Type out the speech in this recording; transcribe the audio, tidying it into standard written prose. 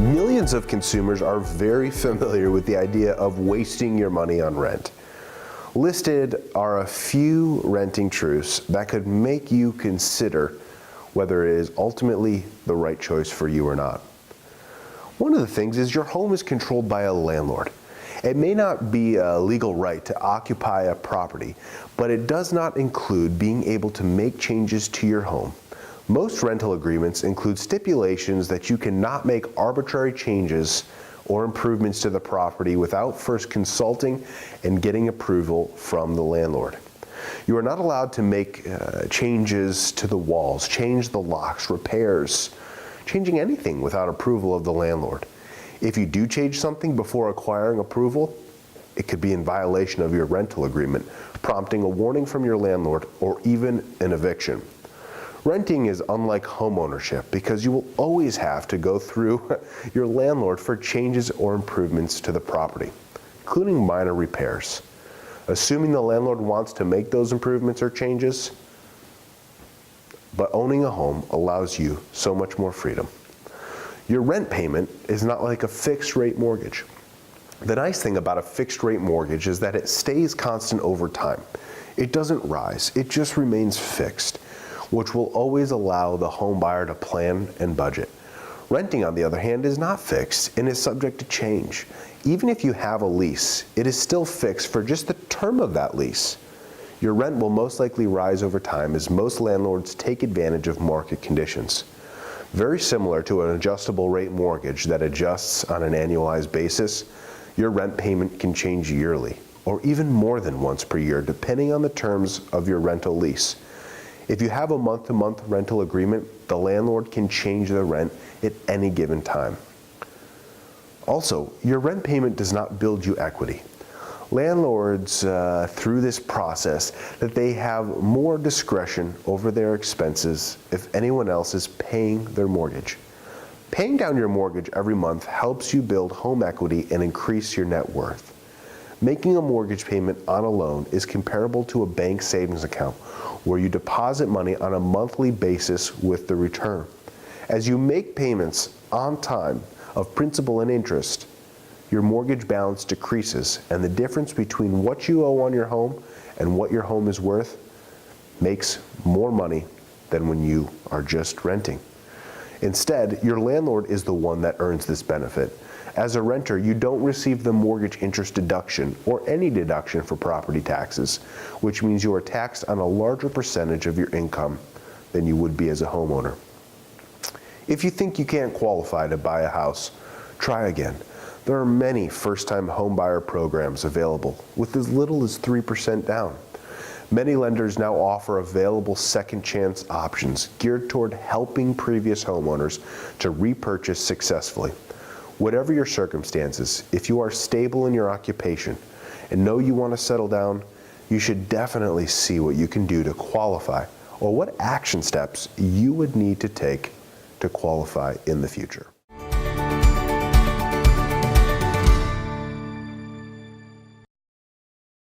Millions of consumers are very familiar with the idea of wasting your money on rent. Listed are a few renting truths that could make you consider whether it is ultimately the right choice for you or not. One of the things is your home is controlled by a landlord. It may not be a legal right to occupy a property, but it does not include being able to make changes to your home. Most rental agreements include stipulations that you cannot make arbitrary changes or improvements to the property without first consulting and getting approval from the landlord. You are not allowed to make changes to the walls, change the locks, repairs, changing anything without approval of the landlord. If you do change something before acquiring approval, it could be in violation of your rental agreement, prompting a warning from your landlord or even an eviction. Renting is unlike homeownership because you will always have to go through your landlord for changes or improvements to the property, including minor repairs. Assuming the landlord wants to make those improvements or changes, but owning a home allows you so much more freedom. Your rent payment is not like a fixed rate mortgage. The nice thing about a fixed rate mortgage is that it stays constant over time. It doesn't rise, it just remains fixed, which will always allow the home buyer to plan and budget. Renting, on the other hand, is not fixed and is subject to change. Even if you have a lease, it is still fixed for just the term of that lease. Your rent will most likely rise over time as most landlords take advantage of market conditions. Very similar to an adjustable rate mortgage that adjusts on an annualized basis, your rent payment can change yearly, or even more than once per year, depending on the terms of your rental lease. If you have a month-to-month rental agreement, the landlord can change the rent at any given time. Also, your rent payment does not build you equity. Landlords, through this process, that they have more discretion over their expenses if anyone else is paying their mortgage. Paying down your mortgage every month helps you build home equity and increase your net worth. Making a mortgage payment on a loan is comparable to a bank savings account, where you deposit money on a monthly basis with the return. As you make payments on time of principal and interest, your mortgage balance decreases, and the difference between what you owe on your home and what your home is worth makes more money than when you are just renting. Instead, your landlord is the one that earns this benefit. As a renter, you don't receive the mortgage interest deduction or any deduction for property taxes, which means you are taxed on a larger percentage of your income than you would be as a homeowner. If you think you can't qualify to buy a house, try again. There are many first-time homebuyer programs available with as little as 3% down. Many lenders now offer available second chance options geared toward helping previous homeowners to repurchase successfully. Whatever your circumstances, if you are stable in your occupation and know you want to settle down, you should definitely see what you can do to qualify or what action steps you would need to take to qualify in the future.